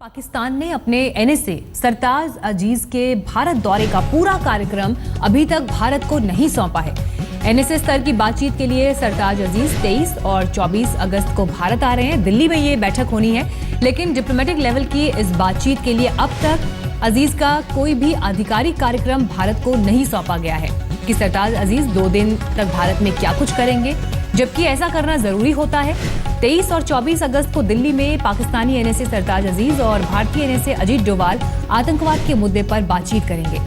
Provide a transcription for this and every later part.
पाकिस्तान ने अपने एनएसए सरताज अजीज के भारत दौरे का पूरा कार्यक्रम अभी तक भारत को नहीं सौंपा है। एनएसए स्तर की बातचीत के लिए सरताज अजीज 23 और 24 अगस्त को भारत आ रहे हैं। दिल्ली में ये बैठक होनी है, लेकिन डिप्लोमेटिक लेवल की इस बातचीत के लिए अब तक अजीज का कोई भी आधिकारिक कार्यक्रम भारत को नहीं सौंपा गया है कि सरताज अजीज 2 दिन तक भारत में क्या कुछ करेंगे, जबकि ऐसा करना जरूरी होता है। 23 और 24 अगस्त को दिल्ली में पाकिस्तानी एनएसए सरताज अजीज और भारतीय एनएसए अजीत डोभाल आतंकवाद के मुद्दे पर बातचीत करेंगे।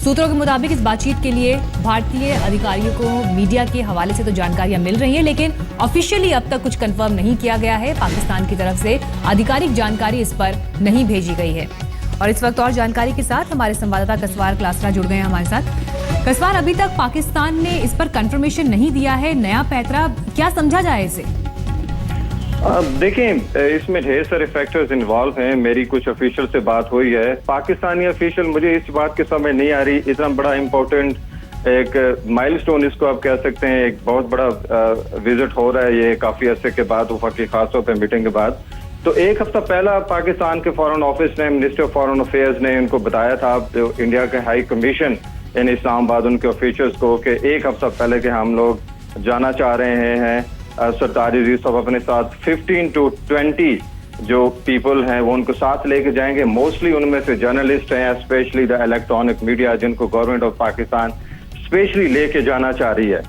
सूत्रों के मुताबिक इस बातचीत के लिए भारतीय अधिकारियों को मीडिया के हवाले से तो जानकारियां मिल रही हैं, लेकिन ऑफिशियली अब तक कुछ कंफर्म नहीं किया गया है। पाकिस्तान की तरफ से आधिकारिक जानकारी इस पर नहीं भेजी गई है। और इस वक्त और जानकारी के साथ हमारे संवाददाता कसवार क्लासरा जुड़ गए हैं हमारे साथ। कसवार, अभी तक पाकिस्तान ने इस पर कंफर्मेशन नहीं दिया है, नया पैतरा क्या समझा जाए इसे? देखें, इसमें ढेर सारे फैक्टर्स इन्वॉल्व हैं। मेरी कुछ ऑफिशियल से बात हुई है। पाकिस्तानी ऑफिशियल मुझे इस बात के समझ नहीं आ रही, इतना बड़ा इम्पोर्टेंट एक माइलस्टोन इसको आप कह सकते हैं, एक बहुत बड़ा विजिट हो रहा है ये काफी अरसे के बाद, वफाकी खासतौर पर मीटिंग के बाद। तो एक हफ्ता पहला पाकिस्तान के फॉरेन ऑफिस ने, मिनिस्टर ऑफ फॉरेन अफेयर्स ने उनको बताया था, इंडिया के हाई कमीशन इन इस्लामाबाद उनके ऑफिशियल्स को, कि एक हफ्ता पहले के हम लोग जाना चाह रहे हैं सरताज अजीज साहब अपने साथ 15 to 20 जो पीपल हैं वो उनको साथ लेके जाएंगे। मोस्टली उनमें से जर्नलिस्ट हैं, स्पेशली द इलेक्ट्रॉनिक मीडिया, जिनको गवर्नमेंट ऑफ पाकिस्तान स्पेशली लेके जाना चाह रही है।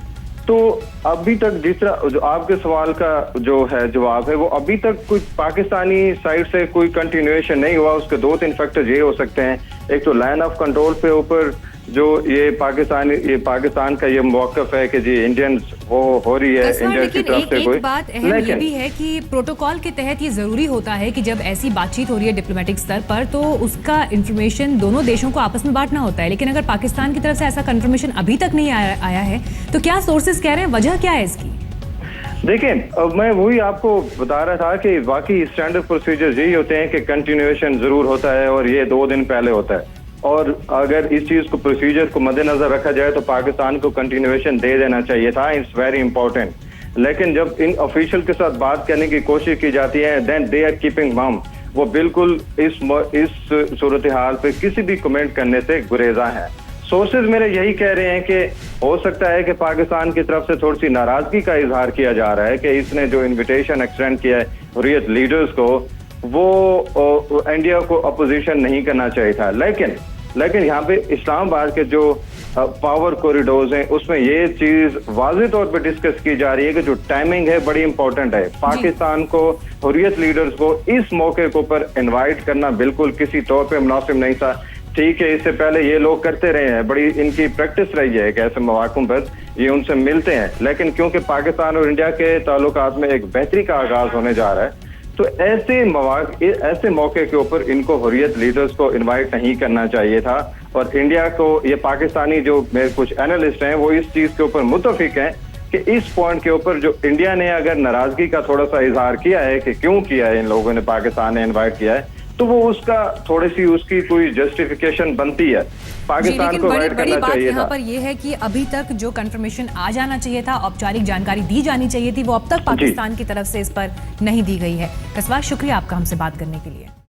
तो अभी तक जिस तरह जो आपके सवाल का जो है जवाब है, वो अभी तक कोई पाकिस्तानी साइड से कोई कंटिन्यूएशन नहीं हुआ। उसके 2-3 फैक्टर ये हो सकते हैं। एक तो लाइन ऑफ कंट्रोल पे ऊपर जो ये पाकिस्तान का ये मौकफ है कि जी इंडियंस वो हो रही है इंडियंस की तरफ से। एक बात अहम ये भी है कि प्रोटोकॉल के तहत ये जरूरी होता है कि जब ऐसी बातचीत हो रही है डिप्लोमेटिक स्तर पर, तो उसका इंफॉर्मेशन दोनों देशों को आपस में बांटना होता है। लेकिन अगर पाकिस्तान की तरफ से ऐसा कंफर्मेशन अभी तक नहीं आया है, तो क्या सोर्सेज कह रहे हैं, वजह क्या है इसकी? देखें, मैं वही आपको बता रहा था कि बाकी स्टैंडर्ड प्रोसीजर यही होते हैं कि कंटिन्यूएशन जरूर होता है, और ये 2 दिन पहले होता है। और अगर इस चीज को, प्रोसीजर को मद्देनजर रखा जाए, तो पाकिस्तान को कंटिन्यूएशन दे देना चाहिए था। It's very important. लेकिन जब इन ऑफिशियल के साथ बात करने की कोशिश की जाती है, देन दे आर कीपिंग मम। वो बिल्कुल इस सूरत हाल पे किसी भी कमेंट करने से गुरेजा है। सोर्सेज मेरे यही कह रहे हैं कि हो सकता है कि पाकिस्तान की तरफ से थोड़ी सी नाराजगी का इजहार किया जा रहा है कि इसने जो इन्विटेशन एक्सटेंड किया है हुर्रियत लीडर्स को, वो इंडिया को अपोजिशन नहीं करना चाहिए था। लेकिन यहाँ पे इस्लामाबाद के जो पावर कॉरिडोर्स हैं, उसमें ये चीज वाज़ेह तौर पे डिस्कस की जा रही है कि जो टाइमिंग है बड़ी इंपॉर्टेंट है। पाकिस्तान को, हुर्रियत लीडर्स को इस मौके के ऊपर इनवाइट करना बिल्कुल किसी तौर पे मुनासिब नहीं था। ठीक है, इससे पहले ये लोग करते रहे हैं, बड़ी इनकी प्रैक्टिस रही है कि ऐसे मौकों पर ये उनसे मिलते हैं। लेकिन क्योंकि पाकिस्तान और इंडिया के ताल्लुकात में एक बेहतरी का आगाज होने जा रहा है, तो ऐसे मौके के ऊपर इनको हुर्रियत लीडर्स को इनवाइट नहीं करना चाहिए था। और इंडिया को, ये पाकिस्तानी जो मेरे कुछ एनालिस्ट हैं, वो इस चीज के ऊपर मुत्तफिक हैं कि इस पॉइंट के ऊपर जो इंडिया ने अगर नाराजगी का थोड़ा सा इजहार किया है कि क्यों किया है इन लोगों ने, पाकिस्तान ने इनवाइट किया है, तो वो उसका थोड़ी सी उसकी कोई जस्टिफिकेशन बनती है। पाकिस्तान को इनवाइट करना चाहिए था। यहाँ पर ये है कि अभी तक जो कंफर्मेशन आ जाना चाहिए था, औपचारिक जानकारी दी जानी चाहिए थी, वो अब तक पाकिस्तान की तरफ से इस पर नहीं दी गई है। कसवार, शुक्रिया आपका हमसे बात करने के लिए।